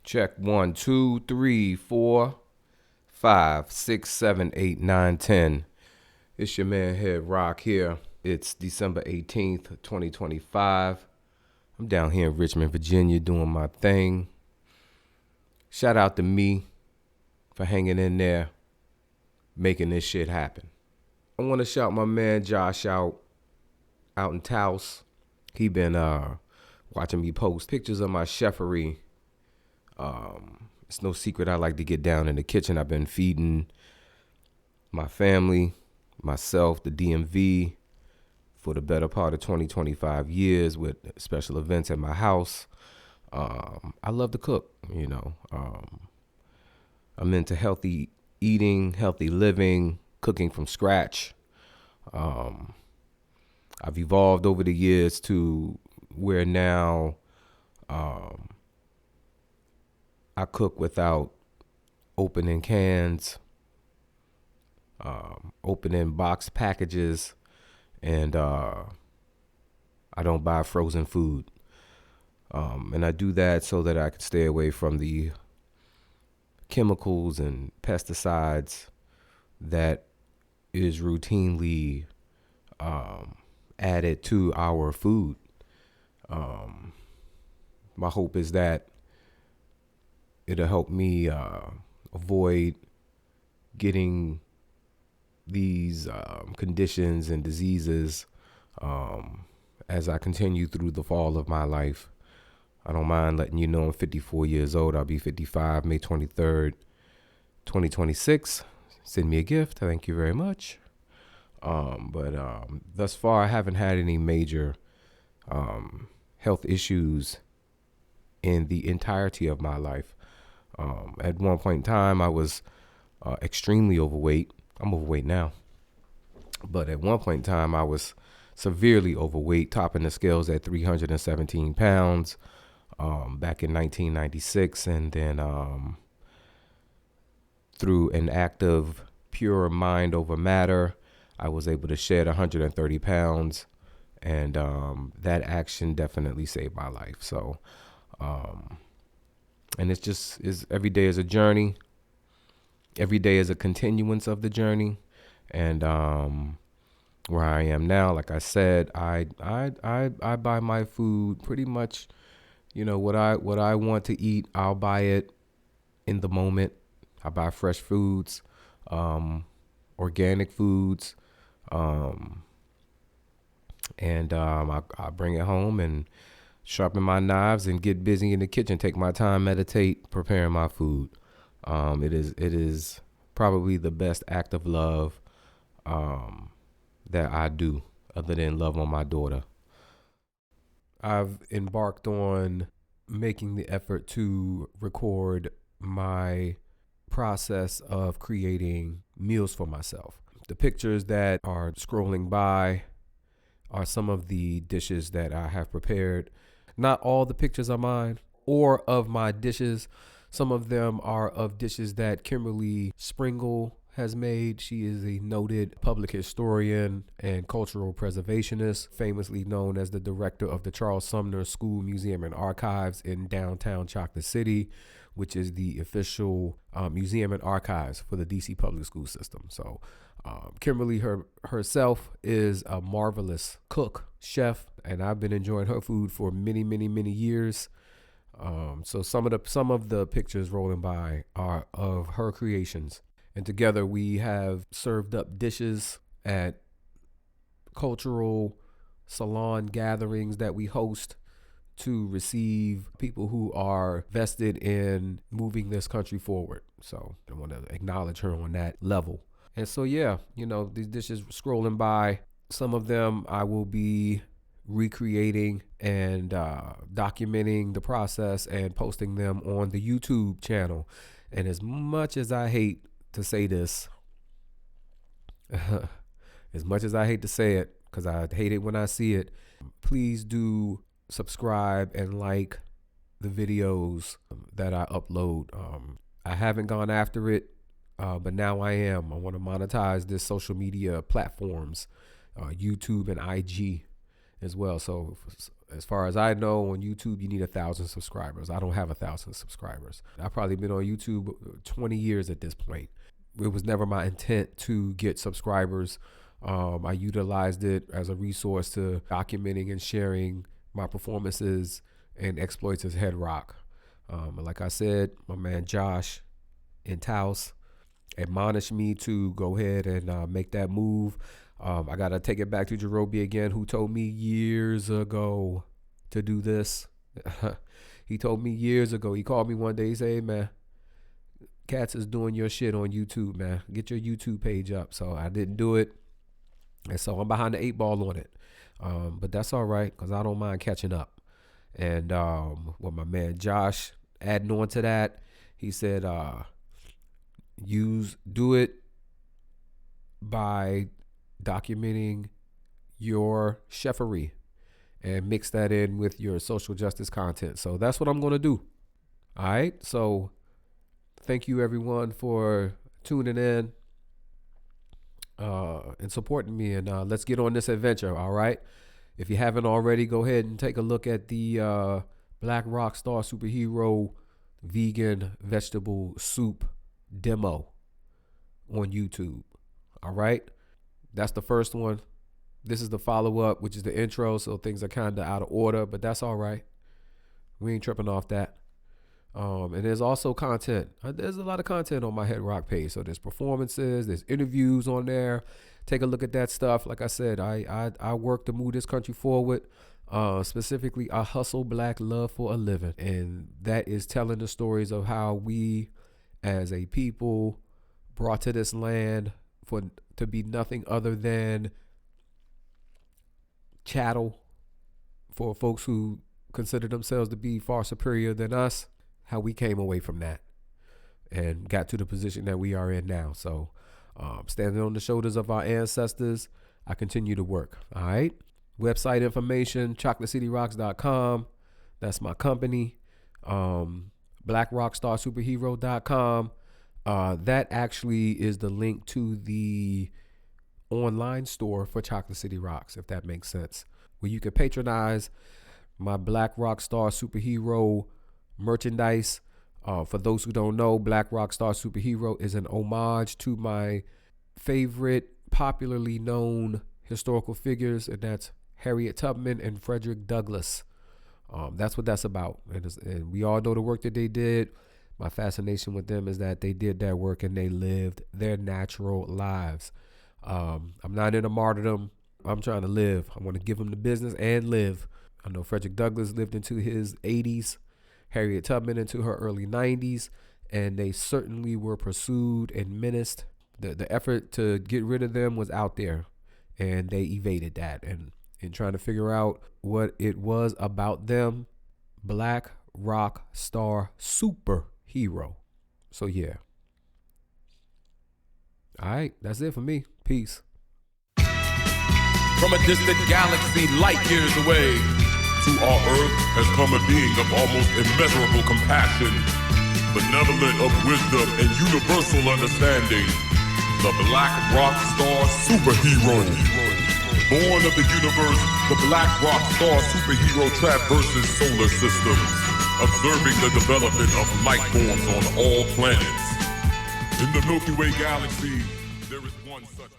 Check 1, 2, 3, 4, 5, 6, 7, 8, 9, 10. It's your man Head-Roc here. It's December 18th, 2025. I'm down here in Richmond, Virginia doing my thing. Shout out to me for hanging in there, making this shit happen. I want to shout my man Josh out in Taos. He been watching me post pictures of my chefery. It's no secret I like to get down in the kitchen. I've been feeding my family, myself, the DMV for the better part of 25 years with special events at my house. I love to cook, you know. I'm into healthy eating, healthy living, cooking from scratch. I've evolved over the years to where now I cook without opening cans, opening box packages, and I don't buy frozen food. And I do that so that I can stay away from the chemicals and pesticides that is routinely added to our food. My hope is that it'll help me avoid getting these conditions and diseases as I continue through the fall of my life. I don't mind letting you know I'm 54 years old. I'll be 55 May 23rd, 2026. Send me a gift. Thank you very much. But thus far, I haven't had any major health issues in the entirety of my life. At one point in time, I was extremely overweight. I'm overweight now. But at one point in time, I was severely overweight, topping the scales at 317 pounds back in 1996. And then through an act of pure mind over matter, I was able to shed 130 pounds. And that action definitely saved my life. So, and it's just every day is a journey. Every day is a continuance of the journey. And where I am now, like I said, I buy my food pretty much, you know, what I want to eat, I'll buy it in the moment. I buy fresh foods, organic foods, and I bring it home and sharpen my knives and get busy in the kitchen, take my time, meditate, preparing my food. It is probably the best act of love that I do, other than love on my daughter. I've embarked on making the effort to record my process of creating meals for myself. The pictures that are scrolling by are some of the dishes that I have prepared. Not all the pictures are mine or of my dishes. Some of them are of dishes that Kimberly Springle has made. She is a noted public historian and cultural preservationist, famously known as the director of the Charles Sumner School Museum and Archives in downtown Chocolate City, which is the official museum and archives for the DC public school system. So Kimberly herself is a marvelous cook, chef, and I've been enjoying her food for many, many, many years. So some of the pictures rolling by are of her creations. And together we have served up dishes at cultural salon gatherings that we host to receive people who are vested in moving this country forward. So I want to acknowledge her on that level. And so, yeah, you know, these dishes scrolling by, some of them I will be recreating and documenting the process and posting them on the YouTube channel. And as much as I hate to say this, as much as I hate to say it, because I hate it when I see it, please do subscribe and like the videos that I upload. I haven't gone after it, but now I am. I want to monetize this social media platforms, YouTube and IG. as well. So as far as I know, on YouTube, you need 1,000 subscribers. I don't have 1,000 subscribers. I've probably been on YouTube 20 years at this point. It was never my intent to get subscribers. I utilized it as a resource to documenting and sharing my performances and exploits as Head-Roc. And like I said, my man Josh in Taos admonished me to go ahead and make that move. I got to take it back to Jerobi again, who told me years ago to do this. He told me years ago. He called me one day. He said, "Hey, man, Cats is doing your shit on YouTube, man. Get your YouTube page up." So I didn't do it. And so I'm behind the 8 ball on it. But that's all right, because I don't mind catching up. And with my man Josh adding on to that, he said, do it by documenting your chefery and mix that in with your social justice content. So that's what I'm going to do. All right. So thank you, everyone, for tuning in and supporting me. And let's get on this adventure. All right. If you haven't already, go ahead and take a look at the Black Rockstar Superhero Vegan Vegetable Soup demo on YouTube. All right. That's the first one. This is the follow-up, which is the intro. So things are kind of out of order, but that's all right. We ain't tripping off that. And there's also content. There's a lot of content on my Head-Roc page. So there's performances, there's interviews on there. Take a look at that stuff. Like I said, I work to move this country forward. Specifically, I hustle Black love for a living. And that is telling the stories of how we as a people brought to this land to be nothing other than chattel for folks who consider themselves to be far superior than us, how we came away from that and got to the position that we are in now. So standing on the shoulders of our ancestors, I continue to work. All right. Website information, chocolatecityrocks.com. That's my company. BlackRockstarSuperhero.com. That actually is the link to the online store for Chocolate City Rocks, if that makes sense, where you can patronize my Black Rockstar Superhero merchandise. For those who don't know, Black Rockstar Superhero is an homage to my favorite popularly known historical figures, and that's Harriet Tubman and Frederick Douglass. That's what that's about. And we all know the work that they did. My fascination with them is that they did that work and they lived their natural lives. I'm not into martyrdom. I'm trying to live. I want to give them the business and live. I know Frederick Douglass lived into his 80s, Harriet Tubman into her early 90s, and they certainly were pursued and menaced. The effort to get rid of them was out there, and they evaded that. And in trying to figure out what it was about them, Black Rockstar Superhero. So yeah. All right, that's it for me. Peace. From a distant galaxy light years away, to our Earth has come a being of almost immeasurable compassion, benevolent of wisdom and universal understanding, the Black Rockstar Superhero. Born of the universe, the Black Rockstar Superhero traverses solar systems, observing the development of life forms on all planets. In the Milky Way galaxy, there is one such